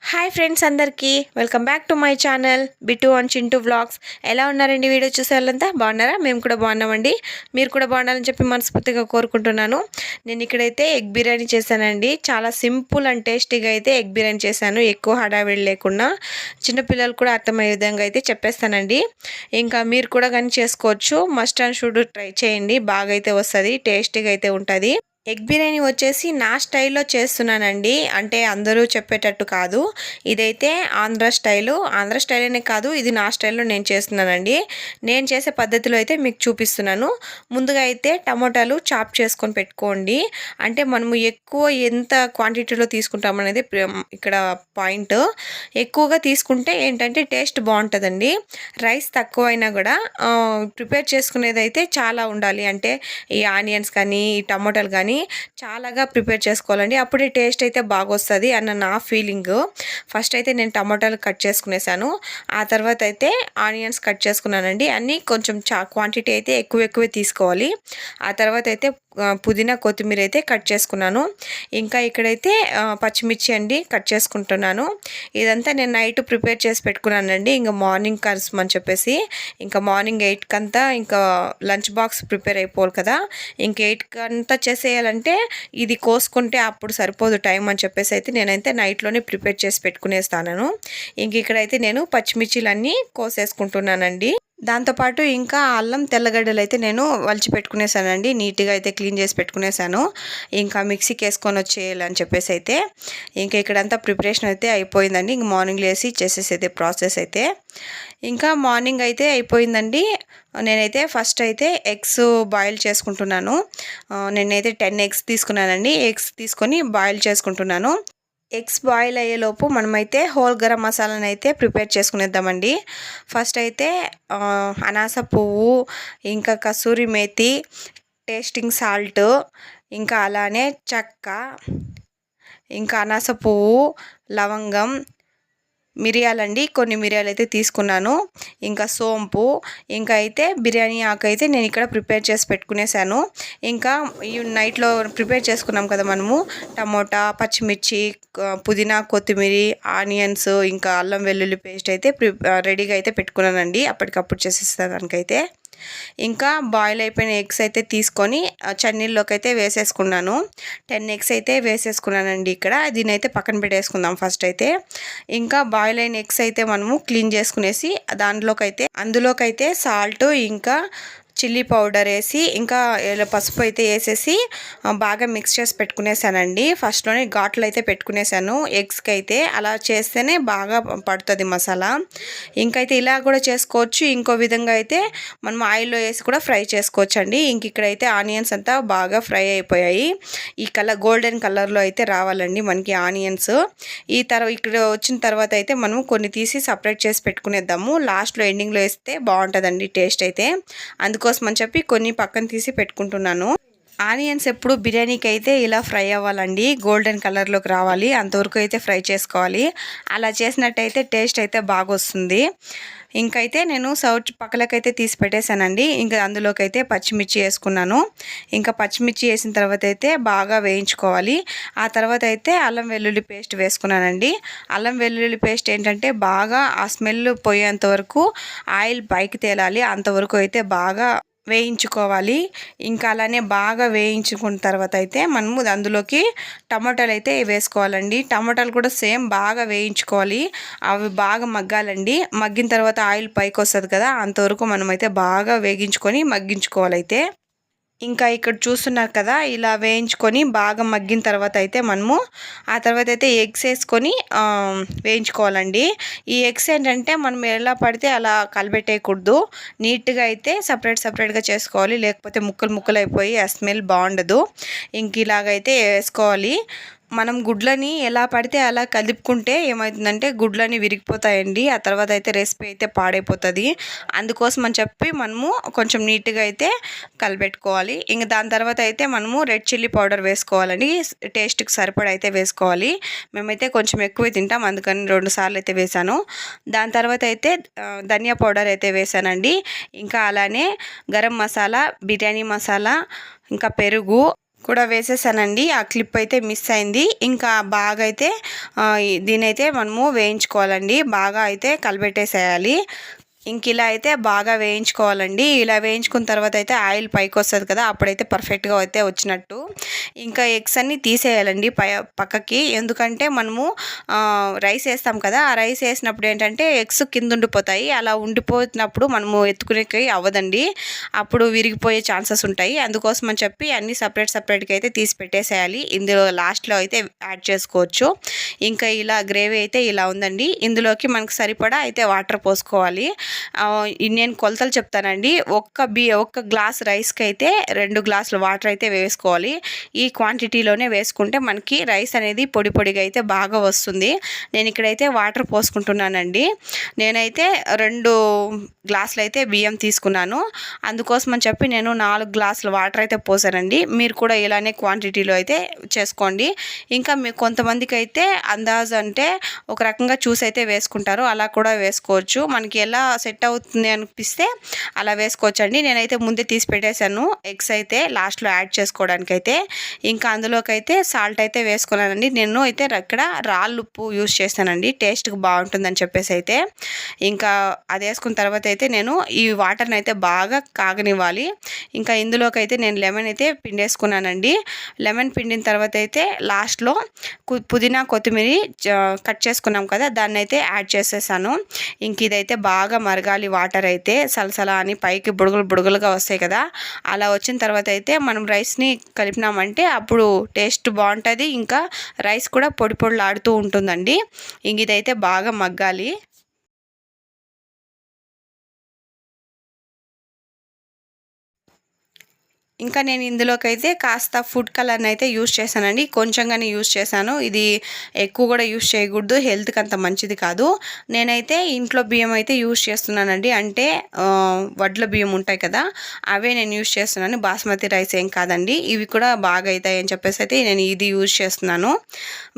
Hi friends అందరికీ welcome back to my channel Bittu and Chintu vlogs. ఎలా ఉన్నారండి? వీడియో చూసే వాళ్ళంతా బాగున్నారా? మేము కూడా బాగున్నామండి. మీరు కూడా బాగుండాలని చెప్పి మనస్ఫూర్తిగా కోరుకుంటున్నాను. నేను ఇక్కడైతే ఎగ్ బిర్యానీ చేశానండి. చాలా సింపుల్ అండ్ టేస్టీగా అయితే ఎగ్ బిర్యానీ చేశాను. ఎక్కువ హడావిడి లేకుండా చిన్నపిల్లలు కూడా అర్థమయ్యే విధంగా అయితే చెప్పేస్తానండి. ఇంకా మీరు కూడా కానీ చేసుకోవచ్చు. మస్ట్ అండ్ షుడ్ ట్రై చేయండి. బాగా అయితే వస్తుంది, టేస్టీగా అయితే ఉంటుంది. ఎగ్ బిర్యానీ వచ్చేసి నా స్టైల్లో చేస్తున్నానండి. అంటే అందరూ చెప్పేటట్టు కాదు. ఇదైతే ఆంధ్ర స్టైలు. ఆంధ్ర స్టైల్ అనే కాదు, ఇది నా స్టైల్లో నేను చేస్తున్నానండి. నేను చేసే పద్ధతిలో అయితే మీకు చూపిస్తున్నాను. ముందుగా అయితే టమోటాలు చాప్ చేసుకొని పెట్టుకోండి. అంటే మనము ఎక్కువ ఎంత క్వాంటిటీలో తీసుకుంటాం అనేది ఇక్కడ పాయింట్. ఎక్కువగా తీసుకుంటే ఏంటంటే టేస్ట్ బాగుంటుందండి. రైస్ తక్కువైనా కూడా ప్రిపేర్ చేసుకునేది అయితే చాలా ఉండాలి. అంటే ఈ ఆనియన్స్ కానీ ఈ టమోటాలు కానీ చాలాగా ప్రిపేర్ చేసుకోవాలండి. అప్పుడే టేస్ట్ అయితే బాగా వస్తుంది అన్న నా ఫీలింగ్. ఫస్ట్ అయితే నేను టమాటాలు కట్ చేసుకునేసాను. ఆ తర్వాత అయితే ఆనియన్స్ కట్ చేసుకున్నానండి. అన్నీ కొంచెం క్వాంటిటీ అయితే ఎక్కువే తీసుకోవాలి. ఆ తర్వాత అయితే పుదీనా కొత్తిమీర అయితే కట్ చేసుకున్నాను. ఇంకా ఇక్కడైతే పచ్చిమిర్చి అండి కట్ చేసుకుంటున్నాను. ఇదంతా నేను నైట్ ప్రిపేర్ చేసి పెట్టుకున్నానండి. ఇంకా మార్నింగ్ కలుసమని చెప్పేసి ఇంకా మార్నింగ్ 8కి అంతా ఇంకా లంచ్ బాక్స్ ప్రిపేర్ అయిపోవాలి కదా. ఇంక 8కి అంతా చేసేయాలంటే ఇది కోసుకుంటే అప్పుడు సరిపోదు టైం అని చెప్పేసి అయితే నేనైతే నైట్లోనే ప్రిపేర్ చేసి పెట్టుకునేస్తాను. ఇంక ఇక్కడైతే నేను పచ్చిమిర్చిలన్నీ కోసేసుకుంటున్నానండి. దాంతోపాటు ఇంకా అల్లం తెల్లగడ్డలు అయితే నేను వలిచి పెట్టుకునేసానండి. నీట్గా అయితే క్లీన్ చేసి పెట్టుకునేసాను. ఇంకా మిక్సీకి వేసుకొని వచ్చేయాలని చెప్పేసి అయితే ఇంకా ఇక్కడంతా ప్రిపరేషన్ అయితే అయిపోయిందండి. ఇంక మార్నింగ్ లేసి చేసేసేదే ప్రాసెస్ అయితే ఇంకా మార్నింగ్ అయితే అయిపోయిందండి. నేనైతే ఫస్ట్ అయితే ఎగ్స్ బాయిల్ చేసుకుంటున్నాను. నేనైతే 10 ఎగ్స్ తీసుకున్నానండి. ఎగ్స్ తీసుకొని బాయిల్ చేసుకుంటున్నాను. ఎగ్స్ బాయిల్ అయ్యేలోపు మనమైతే హోల్ గరం మసాలాను అయితే ప్రిపేర్ చేసుకునేద్దామండి. ఫస్ట్ అయితే అనాస పువ్వు, ఇంకా కసూరి మేతి, టేస్టింగ్ సాల్ట్, ఇంకా అలానే చెక్క, ఇంకా అనాస పువ్వు, లవంగం, మిరియాలండి, కొన్ని మిరియాలు అయితే తీసుకున్నాను. ఇంకా సోంపు, ఇంకా అయితే బిర్యానీ ఆకు అయితే నేను ఇక్కడ ప్రిపేర్ చేసి పెట్టుకునేసాను. ఇంకా ఈ నైట్లో ప్రిపేర్ చేసుకున్నాం కదా మనము టమోటా, పచ్చిమిర్చి, పుదీనా, కొత్తిమీర, ఆనియన్స్, ఇంకా అల్లం వెల్లుల్లి పేస్ట్ అయితే రెడీగా అయితే పెట్టుకున్నానండి. అప్పటికప్పుడు చేసేస్తానికైతే ఇంకా బాయిల్ అయిపోయిన ఎగ్స్ అయితే తీసుకొని చన్నీళ్ళలోకి అయితే వేసేసుకున్నాను. 10 ఎగ్స్ అయితే వేసేసుకున్నానండి. ఇక్కడ దీని అయితే పక్కన పెట్టేసుకుందాం ఫస్ట్ అయితే. ఇంకా బాయిల్ అయిన ఎగ్స్ అయితే మనము క్లీన్ చేసుకునేసి అందులోకైతే సాల్ట్, ఇంకా చిల్లీ పౌడర్ వేసి, ఇంకా పసుపు అయితే వేసేసి బాగా మిక్స్ చేసి పెట్టుకునేసానండి. ఫస్ట్లోనే ఘాట్లు అయితే పెట్టుకునేసాను ఎగ్స్కి అయితే. అలా చేస్తేనే బాగా పడుతుంది మసాలా. ఇంకైతే ఇలా కూడా చేసుకోవచ్చు. ఇంకో విధంగా అయితే మనం ఆయిల్లో వేసి కూడా ఫ్రై చేసుకోవచ్చు అండి. ఇంక ఇక్కడైతే ఆనియన్స్ అంతా బాగా ఫ్రై అయిపోయాయి. ఈ గోల్డెన్ కలర్లో అయితే రావాలండి మనకి ఆనియన్స్. ఇక్కడ వచ్చిన తర్వాత అయితే మనం కొన్ని తీసి సపరేట్ చేసి పెట్టుకునేద్దాము. లాస్ట్లో ఎండింగ్లో వేస్తే బాగుంటుందండి టేస్ట్ అయితే. అందుకోసం అని చెప్పి కొన్ని పక్కన తీసి పెట్టుకుంటున్నాను. ఆనియన్స్ ఎప్పుడు బిర్యానీకి అయితే ఇలా ఫ్రై అవ్వాలండి, గోల్డెన్ కలర్లోకి రావాలి, అంతవరకు అయితే ఫ్రై చేసుకోవాలి. అలా చేసినట్టయితే టేస్ట్ అయితే బాగా వస్తుంది. ఇంకైతే నేను పక్కలకైతే తీసి పెట్టేశానండి. ఇంకా అందులోకి అయితే పచ్చిమిర్చి వేసుకున్నాను. ఇంకా పచ్చిమిర్చి వేసిన తర్వాత అయితే బాగా వేయించుకోవాలి. ఆ తర్వాత అయితే అల్లం వెల్లుల్లి పేస్ట్ వేసుకున్నానండి. అల్లం వెల్లుల్లి పేస్ట్ ఏంటంటే బాగా ఆ స్మెల్ పోయేంత వరకు, ఆయిల్ పైకి తేలాలి అంతవరకు అయితే బాగా వేయించుకోవాలి. ఇంకా అలానే బాగా వేయించుకున్న తర్వాత అయితే మనము అందులోకి టమాటాలు అయితే వేసుకోవాలండి. టమాటాలు కూడా సేమ్ బాగా వేయించుకోవాలి. అవి బాగా మగ్గాలండి. మగ్గిన తర్వాత ఆయిల్ పైకి వస్తుంది కదా, అంతవరకు మనమైతే బాగా వేగించుకొని మగ్గించుకోవాలి అయితే. ఇంకా ఇక్కడ చూస్తున్నారు కదా, ఇలా వేయించుకొని బాగా మగ్గిన తర్వాత అయితే మనము ఆ తర్వాత అయితే ఎగ్స్ వేసుకొని వేయించుకోవాలండి. ఈ ఎగ్స్ ఏంటంటే మనం ఎలా పడితే అలా కలబెట్టేయకూడదు. నీట్గా అయితే సపరేట్గా చేసుకోవాలి. లేకపోతే ముక్కలు అయిపోయి ఆ స్మెల్ బాగుండదు. ఇంక ఇలాగైతే వేసుకోవాలి. మనం గుడ్లని ఎలా పడితే అలా కలుపుకుంటే ఏమవుతుందంటే గుడ్లని విరిగిపోతాయండి. ఆ తర్వాత అయితే రెసిపీ అయితే పాడైపోతుంది. అందుకోసం అని చెప్పి మనము కొంచెం నీట్గా అయితే కలిపెట్టుకోవాలి. ఇంకా దాని తర్వాత అయితే మనము రెడ్ చిల్లీ పౌడర్ వేసుకోవాలండి. టేస్ట్కి సరిపడా అయితే వేసుకోవాలి. మేమైతే కొంచెం ఎక్కువ తింటాం, అందుకని 2 సార్లు అయితే వేసాను. దాని తర్వాత అయితే ధనియా పౌడర్ అయితే వేసానండి. ఇంకా అలానే గరం మసాలా, బిర్యానీ మసాలా, ఇంకా పెరుగు, కూడా వేసేసానండి. ఆ క్లిప్ అయితే మిస్ అయింది. ఇంకా బాగా అయితే దీనైతే మనము వేయించుకోవాలండి. బాగా అయితే కలిపెట్టేసేయాలి. ఇంక ఇలా అయితే బాగా వేయించుకోవాలండి. ఇలా వేయించుకున్న తర్వాత అయితే ఆయిల్ పైకి వస్తుంది కదా, అప్పుడైతే పర్ఫెక్ట్గా అయితే వచ్చినట్టు. ఇంకా ఎగ్స్ అన్నీ తీసేయాలండి పక్కకి. ఎందుకంటే మనము రైస్ వేస్తాం కదా, ఆ రైస్ వేసినప్పుడు ఏంటంటే ఎగ్స్ కింద ఉండిపోతాయి. అలా ఉండిపోయినప్పుడు మనము ఎత్తుకునేకి అవ్వదండి, అప్పుడు విరిగిపోయే ఛాన్సెస్ ఉంటాయి. అందుకోసం అని చెప్పి అన్నీ సపరేట్గా అయితే తీసి పెట్టేసేయాలి. ఇందులో లాస్ట్లో అయితే యాడ్ చేసుకోవచ్చు. ఇంకా ఇలా గ్రేవీ అయితే ఇలా ఉందండి. ఇందులోకి మనకు సరిపడా అయితే వాటర్ పోసుకోవాలి. నేను కొలతలు చెప్తానండి. ఒక్క గ్లాస్ రైస్కి అయితే 2 గ్లాసులు వాటర్ అయితే వేసుకోవాలి. ఈ క్వాంటిటీలోనే వేసుకుంటే మనకి రైస్ అనేది పొడిగా అయితే బాగా వస్తుంది. నేను ఇక్కడైతే వాటర్ పోసుకుంటున్నానండి. నేనైతే 2 గ్లాసులు అయితే బియ్యం తీసుకున్నాను. అందుకోసం అని చెప్పి నేను 4 గ్లాసుల వాటర్ అయితే పోసానండి. మీరు కూడా ఇలానే క్వాంటిటీలో అయితే చేసుకోండి. ఇంకా మీకు కొంతమందికి అయితే అందాజు అంటే ఒక రకంగా చూసి అయితే వేసుకుంటారు, అలా కూడా వేసుకోవచ్చు. మనకి ఎలా సెట్ అవుతుంది అనిపిస్తే అలా వేసుకోవచ్చండి. నేనైతే ముందే తీసి పెట్టేశాను ఎగ్స్ అయితే లాస్ట్లో యాడ్ చేసుకోవడానికి అయితే. ఇంకా అందులోకి అయితే సాల్ట్ అయితే వేసుకున్నానండి. నేను అయితే ఇక్కడ రాళ్ళు ఉప్పు యూస్ చేస్తానండి, టేస్ట్కి బాగుంటుందని చెప్పేసి అయితే. ఇంకా అది వేసుకున్న తర్వాత అయితే నేను ఈ వాటర్ని అయితే బాగా కాగనివ్వాలి. ఇంకా ఇందులోకి అయితే నేను లెమన్ అయితే పిండేసుకున్నానండి. లెమన్ పిండిన తర్వాత అయితే లాస్ట్లో పుదీనా కొత్తిమీర కట్ చేసుకున్నాం కదా, దాన్ని అయితే యాడ్ చేసేసాను. ఇంక ఇదైతే బాగా మరగాలి. వాటర్ అయితే సలసలా అని పైకి బుడగలుగా వస్తాయి కదా, అలా వచ్చిన తర్వాత అయితే మనం రైస్ని కలిపినామంటే అప్పుడు టేస్ట్ బాగుంటుంది. ఇంకా రైస్ కూడా పొడిలాడుతూ ఉంటుందండి. ఇంక ఇదైతే బాగా మగ్గాలి. ఇంకా నేను ఇందులోకి అయితే కాస్త ఫుడ్ కలర్ని అయితే యూస్ చేశానండి. కొంచెంగానే యూస్ చేశాను. ఇది ఎక్కువ కూడా యూస్ చేయకూడదు, హెల్త్కి అంత మంచిది కాదు. నేనైతే ఇంట్లో బియ్యం అయితే యూస్ చేస్తున్నానండి. అంటే వడ్ల బియ్యం ఉంటాయి కదా, అవే నేను యూస్ చేస్తున్నాను. బాస్మతి రైస్ ఏం కాదండి. ఇవి కూడా బాగా అవుతాయి అని చెప్పేసి అయితే నేను ఇది యూస్ చేస్తున్నాను.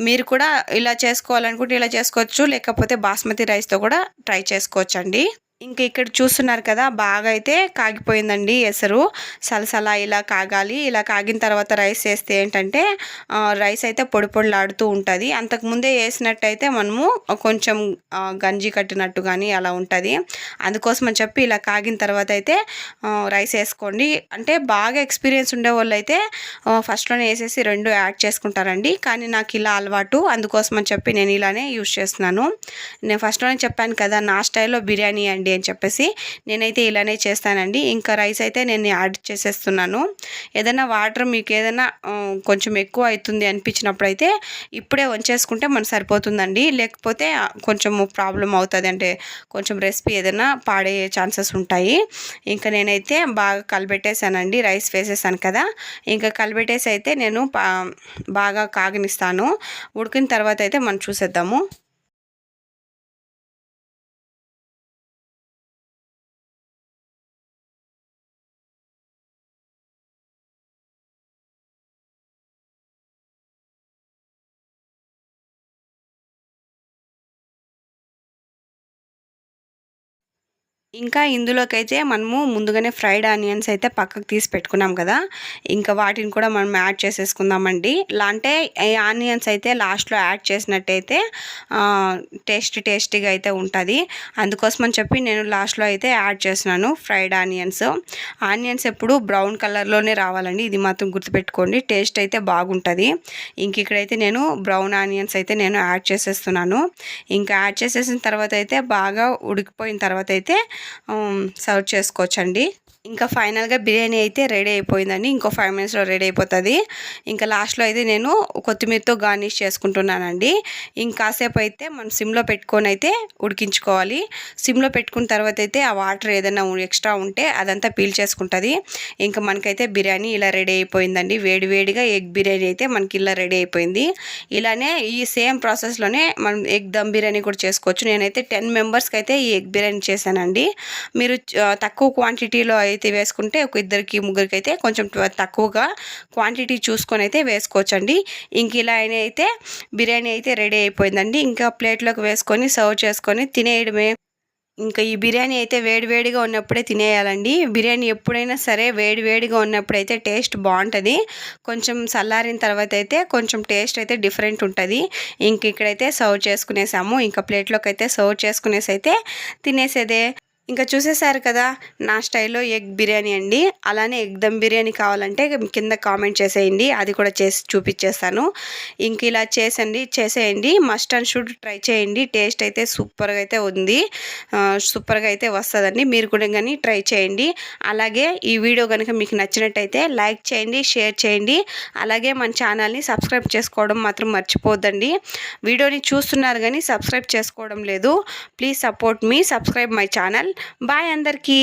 మీరు కూడా ఇలా చేసుకోవాలనుకుంటే ఇలా చేసుకోవచ్చు, లేకపోతే బాస్మతి రైస్తో కూడా ట్రై చేసుకోవచ్చండి. ఇంక ఇక్కడ చూస్తున్నారు కదా, బాగా అయితే కాగిపోయిందండి ఎసరు. సలసలా ఇలా కాగాలి. ఇలా కాగిన తర్వాత రైస్ వేస్తే ఏంటంటే రైస్ అయితే పొడిలాడుతూ ఉంటుంది. అంతకుముందే వేసినట్టయితే మనము కొంచెం గంజి కట్టినట్టు కానీ అలా ఉంటుంది. అందుకోసం అని చెప్పి ఇలా కాగిన తర్వాత అయితే రైస్ వేసుకోండి. అంటే బాగా ఎక్స్పీరియన్స్ ఉండే వాళ్ళు అయితే ఫస్ట్లోనే వేసేసి 2 యాడ్ చేసుకుంటారండి. కానీ నాకు ఇలా అలవాటు, అందుకోసం అని చెప్పి నేను ఇలానే యూస్ చేస్తున్నాను. నేను ఫస్ట్లోనే చెప్పాను కదా, నా స్టైల్లో బిర్యానీ అండి అని చెప్పేసి, నేనైతే ఇలానే చేస్తానండి. ఇంకా రైస్ అయితే నేను యాడ్ చేసేస్తున్నాను. ఏదైనా వాటర్ మీకు ఏదైనా కొంచెం ఎక్కువ అవుతుంది అనిపించినప్పుడు అయితే ఇప్పుడే వంచేసుకుంటే మనకు సరిపోతుందండి. లేకపోతే కొంచెం ప్రాబ్లం అవుతుంది, అంటే కొంచెం రెసిపీ ఏదైనా పాడయ్యే ఛాన్సెస్ ఉంటాయి. ఇంకా నేనైతే బాగా కలిపెట్టేసానండి. రైస్ వేసేసాను కదా, ఇంకా కలిపెట్టేసి అయితే నేను బాగా కాగనిస్తాను. ఉడికిన తర్వాత అయితే మనం చూసేద్దాము. ఇంకా ఇందులోకైతే మనము ముందుగానే ఫ్రైడ్ ఆనియన్స్ అయితే పక్కకు తీసి పెట్టుకున్నాం కదా, ఇంకా వాటిని కూడా మనం యాడ్ చేసేసుకుందామండి. అంటే ఈ ఆనియన్స్ అయితే లాస్ట్లో యాడ్ చేసినట్టయితే టేస్టీగా అయితే ఉంటుంది. అందుకోసమని చెప్పి నేను లాస్ట్లో అయితే యాడ్ చేస్తున్నాను ఫ్రైడ్ ఆనియన్స్. ఆనియన్స్ ఎప్పుడు బ్రౌన్ కలర్లోనే రావాలండి, ఇది మాత్రం గుర్తుపెట్టుకోండి. టేస్ట్ అయితే బాగుంటుంది. ఇంక ఇక్కడైతే నేను బ్రౌన్ ఆనియన్స్ అయితే నేను యాడ్ చేసేస్తున్నాను. ఇంకా యాడ్ చేసేసిన తర్వాత అయితే బాగా ఉడికిపోయిన తర్వాత అయితే సర్వ్ చేసుకోవచ్చండి. ఇంకా ఫైనల్గా బిర్యానీ అయితే రెడీ అయిపోయిందండి. ఇంకో 5 మినిట్స్లో రెడీ అయిపోతుంది. ఇంకా లాస్ట్లో అయితే నేను కొత్తిమీరతో గార్నిష్ చేసుకుంటున్నానండి. ఇంకాసేపు అయితే మనం సిమ్లో పెట్టుకొని అయితే ఉడికించుకోవాలి. సిమ్లో పెట్టుకున్న తర్వాత అయితే ఆ వాటర్ ఏదైనా ఎక్స్ట్రా ఉంటే అదంతా పీల్చేసుకుంటుంది. ఇంకా మనకైతే బిర్యానీ ఇలా రెడీ అయిపోయిందండి. వేడిగా ఎగ్ బిర్యానీ అయితే మనకి ఇలా రెడీ అయిపోయింది. ఇలానే ఈ సేమ్ ప్రాసెస్లోనే మనం ఎగ్ దమ్ బిర్యానీ కూడా చేసుకోవచ్చు. నేనైతే 10 మెంబర్స్కి అయితే ఈ ఎగ్ బిర్యానీ చేశానండి. మీరు తక్కువ క్వాంటిటీలో అయితే వేసుకుంటే ఒక 2-3 ముగ్గురికి అయితే కొంచెం తక్కువగా క్వాంటిటీ చూసుకొని అయితే వేసుకోవచ్చండి. ఇంక ఇలా అయితే బిర్యానీ అయితే రెడీ అయిపోయిందండి. ఇంకా ప్లేట్లోకి వేసుకొని సర్వ్ చేసుకొని తినేయడమే. ఇంకా ఈ బిర్యానీ అయితే వేడివేడిగా ఉన్నప్పుడే తినేయాలండి. బిర్యానీ ఎప్పుడైనా సరే వేడివేడిగా ఉన్నప్పుడైతే టేస్ట్ బాగుంటుంది. కొంచెం చల్లారిన తర్వాత అయితే కొంచెం టేస్ట్ అయితే డిఫరెంట్ ఉంటుంది. ఇంక ఇక్కడైతే సర్వ్ చేసుకునేసాము. ఇంకా ప్లేట్లోకి అయితే సర్వ్ చేసుకునేసి అయితే తినేసేదే. ఇంకా చూసేశారు కదా నా స్టైల్లో ఎగ్ బిర్యానీ అండి. అలానే ఎగ్ దమ్ బిర్యానీ కావాలంటే కింద కామెంట్ చేసేయండి, అది కూడా చేసి చూపించేస్తాను. ఇంక ఇలా చేసేయండి, మస్ట్ అండ్ షుడ్ ట్రై చేయండి. టేస్ట్ అయితే సూపర్గా అయితే ఉంది, సూపర్గా అయితే వస్తుందండి. మీరు కూడా కానీ ట్రై చేయండి. అలాగే ఈ వీడియో కనుక మీకు నచ్చినట్టయితే లైక్ చేయండి, షేర్ చేయండి. అలాగే మన ఛానల్ని సబ్స్క్రైబ్ చేసుకోవడం మాత్రం మర్చిపోద్దండి. వీడియోని చూస్తున్నారు కానీ సబ్స్క్రైబ్ చేసుకోవడం లేదు. Please support me, subscribe my channel. Bye అందరికీ.